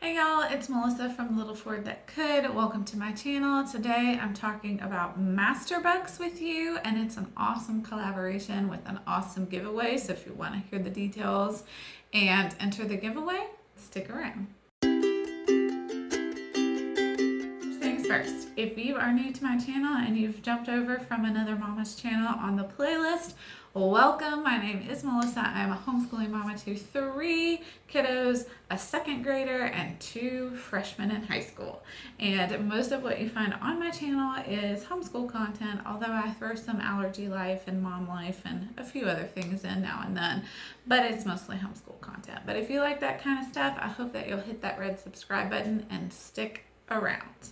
Hey y'all, it's Melissa from Little Ford That Could. Welcome to my channel. Today I'm talking about MasterBooks with you, and it's an awesome collaboration with an awesome giveaway. So if you want to hear the details and enter the giveaway, stick around. First things first, if you are new to my channel and you've jumped over from another mama's channel on the playlist, welcome. My name is Melissa. I'm a homeschooling mama to 3 kiddos, a second grader, and 2 freshmen in high school. And most of what you find on my channel is homeschool content, although I throw some allergy life and mom life and a few other things in now and then, but it's mostly homeschool content. But if you like that kind of stuff, I hope that you'll hit that red subscribe button and stick around.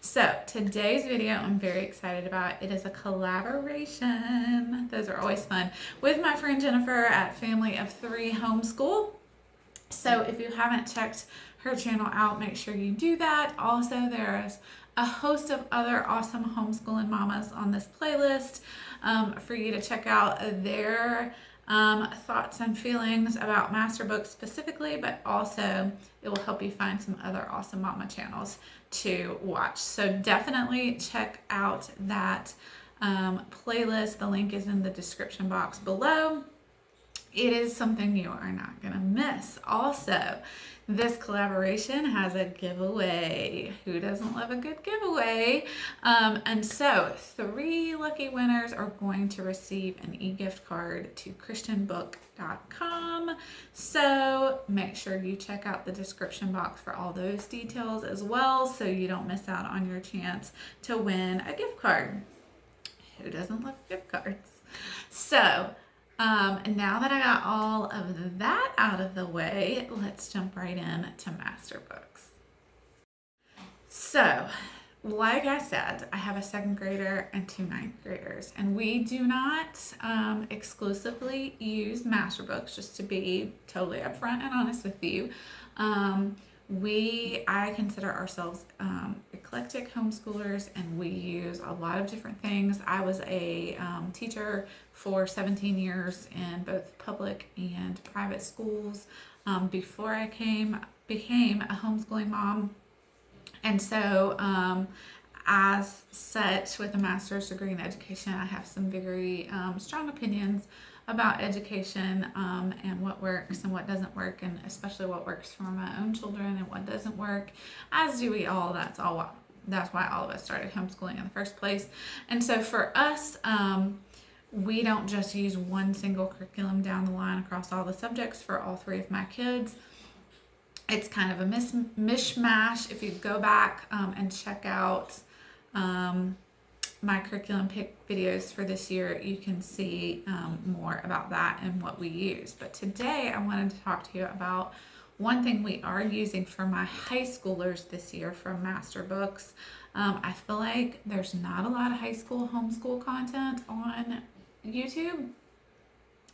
So today's video I'm very excited about. It is a collaboration, those are always fun, with my friend Jennifer at Family of 3 Homeschool. So if you haven't checked her channel out, make sure you do that. Also, there's a host of other awesome homeschooling mamas on this playlist for you to check out their thoughts and feelings about MasterBooks specifically, but also it will help you find some other awesome mama channels to watch. So definitely check out that playlist. The link is in the description box below. It is something you are not going to miss. Also, this collaboration has a giveaway. Who doesn't love a good giveaway? And so 3 lucky winners are going to receive an e-gift card to christianbook.com. So make sure you check out the description box for all those details as well, so you don't miss out on your chance to win a gift card. Who doesn't love gift cards? So now that I got all of that out of the way, let's jump right in to MasterBooks. So, like I said, I have a 2nd grader and 2 9th graders, and we do not exclusively use MasterBooks, just to be totally upfront and honest with you. I consider ourselves eclectic homeschoolers, and we use a lot of different things. I was a teacher for 17 years in both public and private schools before I became a homeschooling mom. And so as such, with a master's degree in education, I have some very strong opinions about education and what works and what doesn't work, and especially what works for my own children and what doesn't work, as do we all. That's why all of us started homeschooling in the first place. And so for us, we don't just use one single curriculum down the line across all the subjects for all 3 of my kids. It's kind of a mishmash. If you go back and check out my curriculum pick videos for this year, you can see more about that and what we use. But today I wanted to talk to you about one thing we are using for my high schoolers this year from MasterBooks. I feel like there's not a lot of high school homeschool content on YouTube,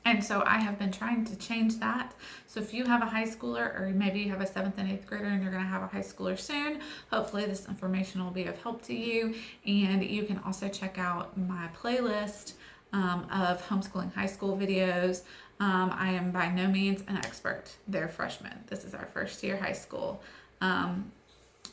and so I have been trying to change that. So if you have a high schooler, or maybe you have a 7th and 8th grader and you're going to have a high schooler soon, hopefully this information will be of help to you. And you can also check out my playlist of homeschooling high school videos. I am by no means an expert. They're freshmen. This is our first year high school.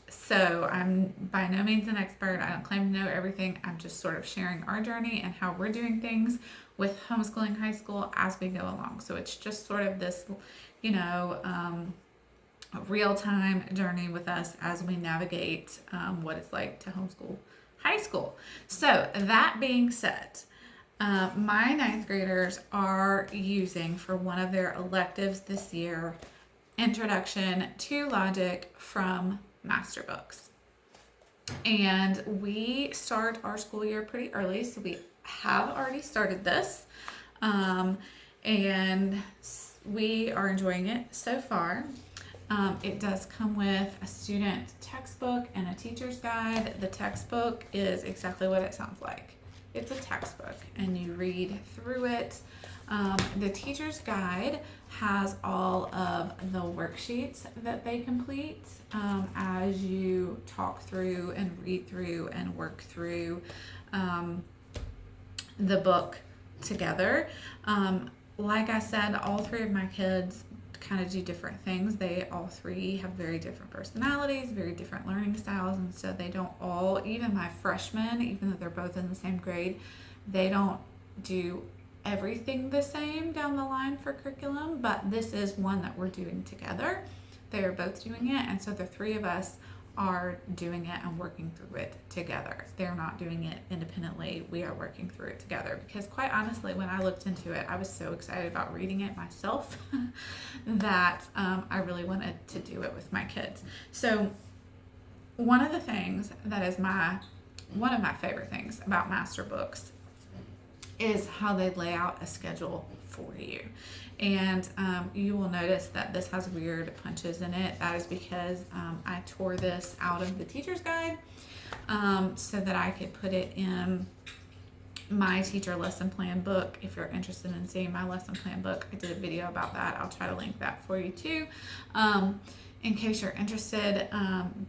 So I'm by no means an expert. I don't claim to know everything. I'm just sort of sharing our journey and how we're doing things with homeschooling high school as we go along. So it's just sort of this, real-time journey with us as we navigate what it's like to homeschool high school. So that being said, my 9th graders are using, for one of their electives this year, Introduction to Logic from MasterBooks. And we start our school year pretty early, so we have already started this, and we are enjoying it so far. It does come with a student textbook and a teacher's guide. The textbook is exactly what it sounds like. It's a textbook, and you read through it. The teacher's guide has all of the worksheets that they complete as you talk through and read through and work through the book together. Like I said, all 3 of my kids kind of do different things. They all three have very different personalities, very different learning styles, and so they don't all, even my freshmen, even though they're both in the same grade, they don't do everything the same down the line for curriculum, but this is one that we're doing together. They are both doing it, and so the three of us are doing it and working through it together. They're not doing it independently. We are working through it together, because quite honestly, when I looked into it, I was so excited about reading it myself that I really wanted to do it with my kids. So one of the things that is one of my favorite things about MasterBooks is how they lay out a schedule for you. And you will notice that this has weird punches in it. That is because I tore this out of the teacher's guide so that I could put it in my teacher lesson plan book. If you're interested in seeing my lesson plan book, I did a video about that. I'll try to link that for you too, in case you're interested.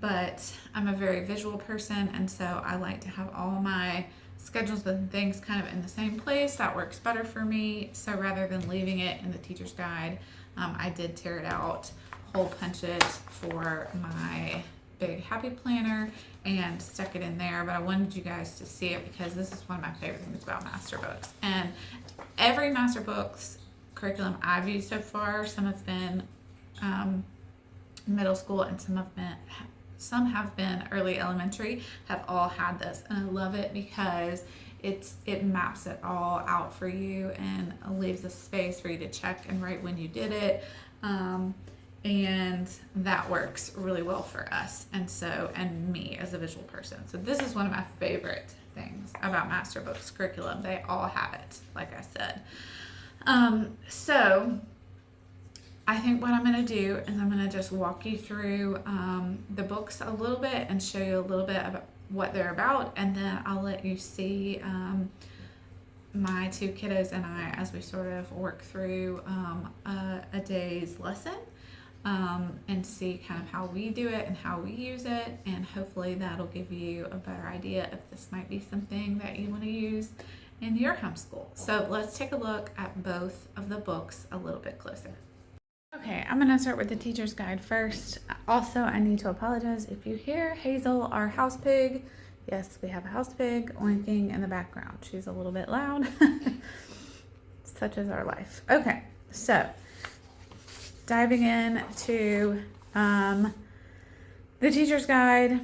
But I'm a very visual person, and so I like to have all my schedules and things kind of in the same place. That works better for me. So rather than leaving it in the teacher's guide, I did tear it out, hole punch it for my big happy planner, and stuck it in there. But I wanted you guys to see it because this is one of my favorite things about MasterBooks. And every MasterBooks curriculum I've used so far, some have been middle school and some have been early elementary, have all had this, and I love it because it maps it all out for you and leaves a space for you to check and write when you did it, and that works really well for us and me as a visual person. So this is one of my favorite things about MasterBooks curriculum. They all have it, like I said. So I think what I'm going to do is I'm going to just walk you through the books a little bit and show you a little bit about what they're about, and then I'll let you see my two kiddos and I as we sort of work through a day's lesson and see kind of how we do it and how we use it, and hopefully that'll give you a better idea if this might be something that you want to use in your homeschool. So let's take a look at both of the books a little bit closer. Okay, I'm going to start with the teacher's guide first. Also, I need to apologize if you hear Hazel, our house pig. Yes, we have a house pig oinking in the background. She's a little bit loud. Such is our life. Okay, so diving in to the teacher's guide.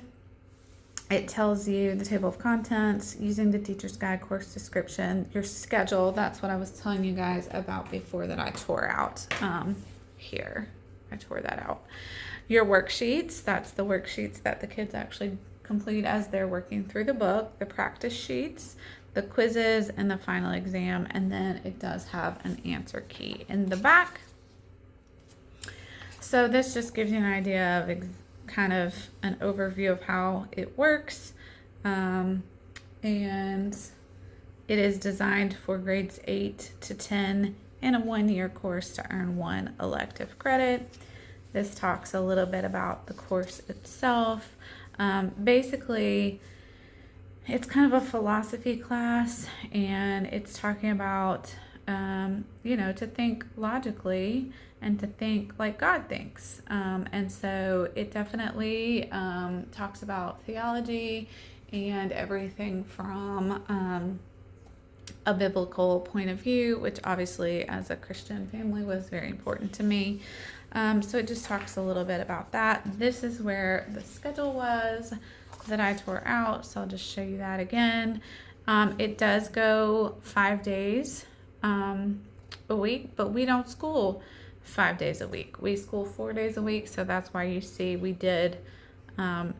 It tells you the table of contents, using the teacher's guide, course description, your schedule. That's what I was telling you guys about before that I tore out. Here, I tore that out. Your worksheets, that's the worksheets that the kids actually complete as they're working through the book, the practice sheets, the quizzes, and the final exam, and then it does have an answer key in the back. So this just gives you an idea of kind of an overview of how it works, and it is designed for grades 8 to 10 in a one-year course to earn 1 elective credit. This talks a little bit about the course itself. Basically, it's kind of a philosophy class, and it's talking about, to think logically and to think like God thinks. And so it definitely talks about theology and everything from a biblical point of view, which obviously as a Christian family was very important to me. So it just talks a little bit about that. This is where the schedule was that I tore out, so I'll just show you that again. It does go 5 days a week, but we don't school 5 days a week. We school 4 days a week, so that's why you see we did 2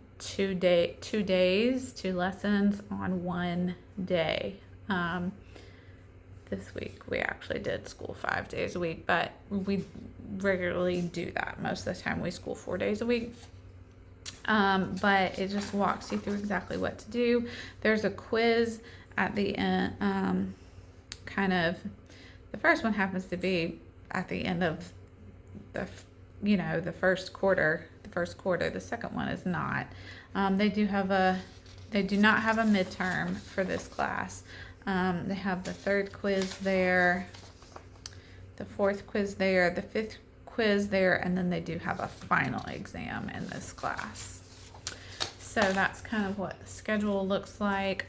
lessons on 1 day. This week we actually did school 5 days a week, but we regularly do that. Most of the time we school 4 days a week. But it just walks you through exactly what to do. There's a quiz at the end. Kind of, the first one happens to be at the end of the first quarter. The second one is not. They do not have a midterm for this class. They have the third quiz there, the fourth quiz there, the fifth quiz there, and then they do have a final exam in this class. So that's kind of what the schedule looks like.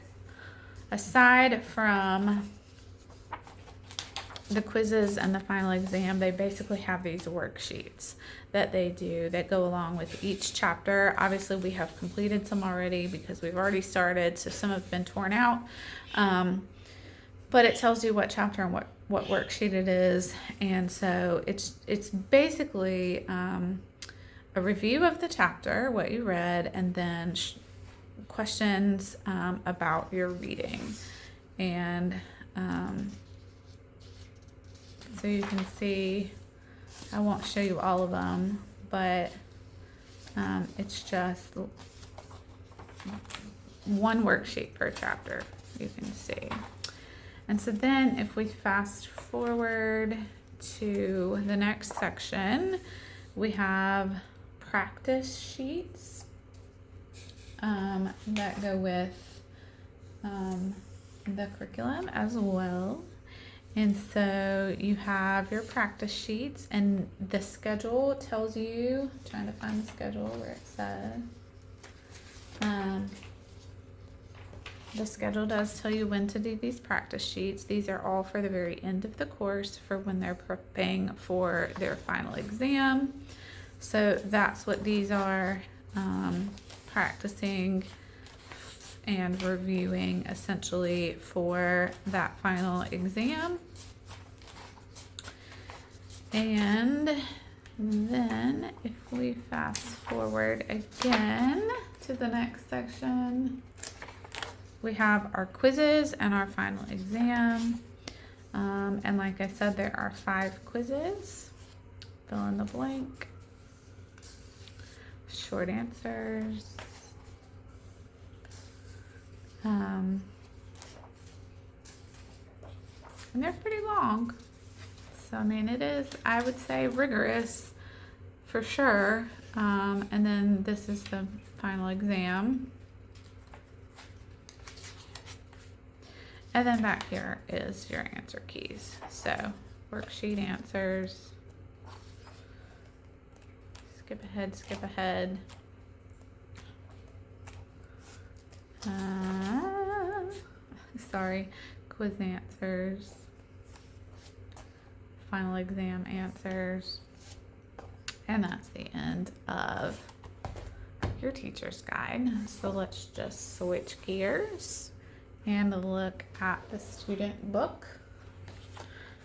Aside from the quizzes and the final exam, they basically have these worksheets that they do that go along with each chapter. Obviously, we have completed some already because we've already started, so some have been torn out. But it tells you what chapter and what worksheet it is, and so it's basically a review of the chapter, what you read, and then questions about your reading. And so you can see, I won't show you all of them, but it's just one worksheet per chapter, you can see. And so then if we fast forward to the next section, we have practice sheets that go with the curriculum as well. And so you have your practice sheets, and the schedule tells you, trying to find the schedule where it says, the schedule does tell you when to do these practice sheets. These are all for the very end of the course for when they're prepping for their final exam. So that's what these are, practicing and reviewing essentially for that final exam. And then if we fast forward again to the next section, we have our quizzes and our final exam. And like I said, there are 5 quizzes. Fill in the blank. Short answers. And they're pretty long. So, I mean, it is, I would say, rigorous for sure. And then this is the final exam. And then back here is your answer keys. So, worksheet answers. Skip ahead, skip ahead. Sorry, quiz answers. Final exam answers. And that's the end of your teacher's guide. So let's just switch gears and look at the student book.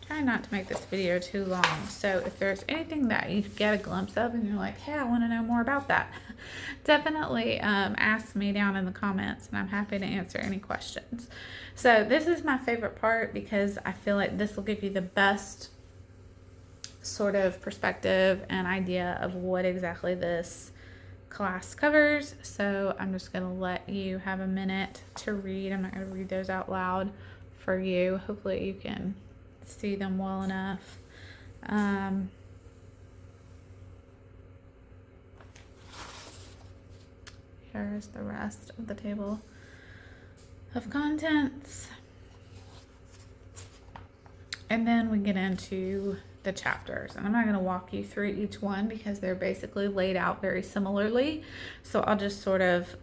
Try not to make this video too long. So if there's anything that you get a glimpse of and you're like, hey, I want to know more about that, definitely ask me down in the comments, and I'm happy to answer any questions. So this is my favorite part because I feel like this will give you the best sort of perspective and idea of what exactly this class covers. So I'm just going to let you have a minute to read. I'm not going to read those out loud for you. Hopefully you can see them well enough. Here's the rest of the table of contents. And then we get into the chapters, and I'm not going to walk you through each one because they're basically laid out very similarly. So I'll just sort of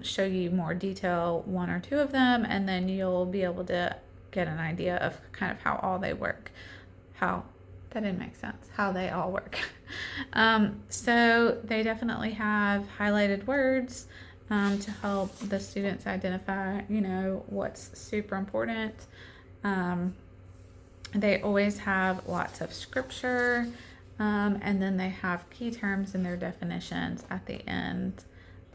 show you more detail, 1 or 2 of them, and then you'll be able to get an idea of kind of how all they work. That didn't make sense. How they all work. So they definitely have highlighted words to help the students identify, what's super important. They always have lots of scripture, and then they have key terms and their definitions at the end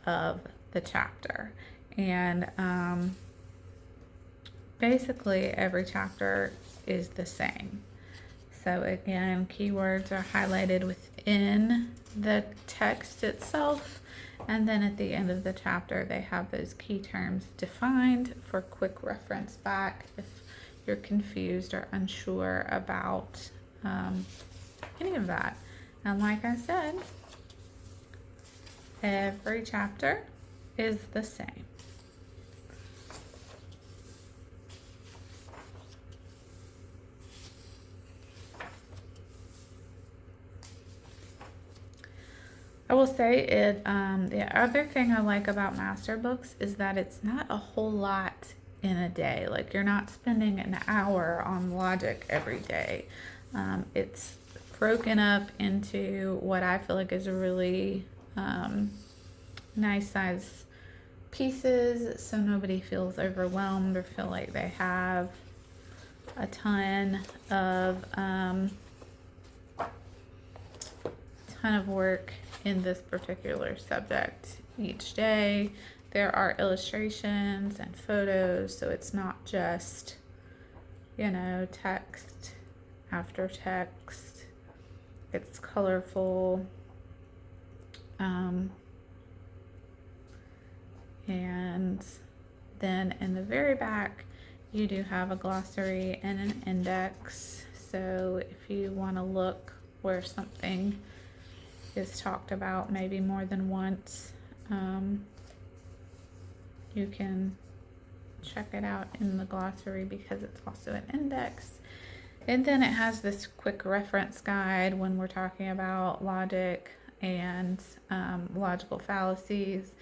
of the chapter. And basically every chapter is the same. So again, keywords are highlighted within the text itself, and then at the end of the chapter they have those key terms defined for quick reference back if you're confused or unsure about any of that. And like I said, every chapter is the same. say it, the other thing I like about MasterBooks is that it's not a whole lot in a day. Like, you're not spending an hour on logic every day. It's broken up into what I feel like is really nice size pieces, so nobody feels overwhelmed or feel like they have a ton of work in this particular subject each day. There are illustrations and photos, so it's not just, you know, text after text. It's colorful. And then in the very back, you do have a glossary and an index. So if you want to look where something is talked about maybe more than once, you can check it out in the glossary because it's also an index. And then it has this quick reference guide when we're talking about logic and logical fallacies,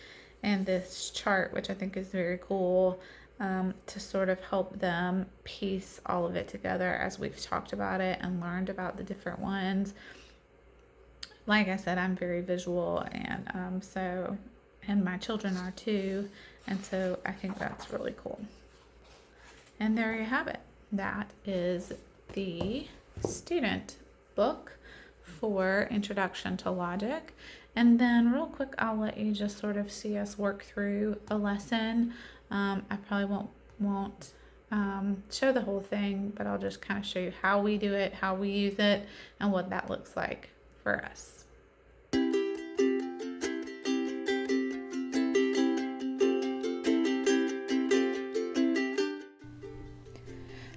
and this chart, which I think is very cool, to sort of help them piece all of it together as we've talked about it and learned about the different ones. Like I said, I'm very visual, and and my children are too, and so I think that's really cool. And there you have it. That is the student book for Introduction to Logic. And then real quick, I'll let you just sort of see us work through a lesson. I probably won't show the whole thing, but I'll just kind of show you how we do it, how we use it, and what that looks like for us.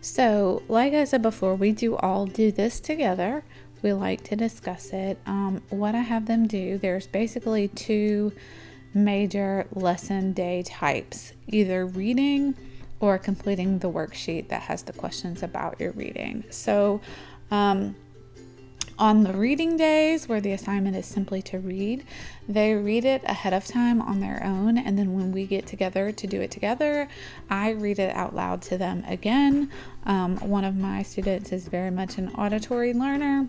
So, like I said before, we do all do this together. We like to discuss it. What I have them do, there's basically two major lesson day types, either reading or completing the worksheet that has the questions about your reading. So, on the reading days, where the assignment is simply to read, they read it ahead of time on their own, and then when we get together to do it together, I read it out loud to them again. One of my students is very much an auditory learner,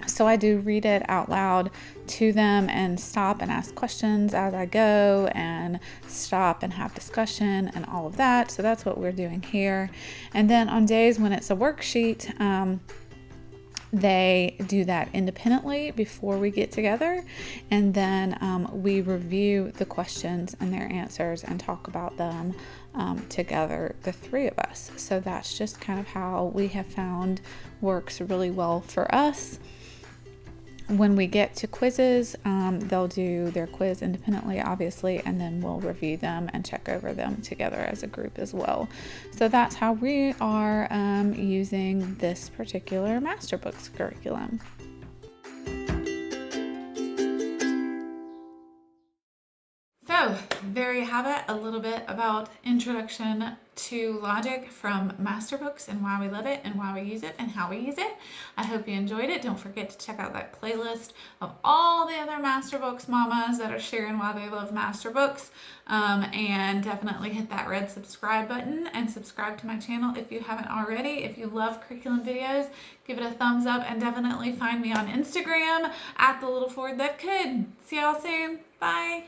so I do read it out loud to them and stop and ask questions as I go and stop and have discussion and all of that. So that's what we're doing here. And then on days when it's a worksheet, they do that independently before we get together, and then we review the questions and their answers and talk about them together, the three of us. So that's just kind of how we have found works really well for us. When we get to quizzes, they'll do their quiz independently, obviously, and then we'll review them and check over them together as a group as well. So that's how we are using this particular MasterBooks curriculum. So there you have it, a little bit about Introduction to Logic from MasterBooks and why we love it and why we use it and how we use it. I hope you enjoyed it. Don't forget to check out that playlist of all the other MasterBooks mamas that are sharing why they love MasterBooks. And definitely hit that red subscribe button and subscribe to my channel if you haven't already. If you love curriculum videos, give it a thumbs up, and definitely find me on Instagram at the little Ford that could. See y'all soon. Bye.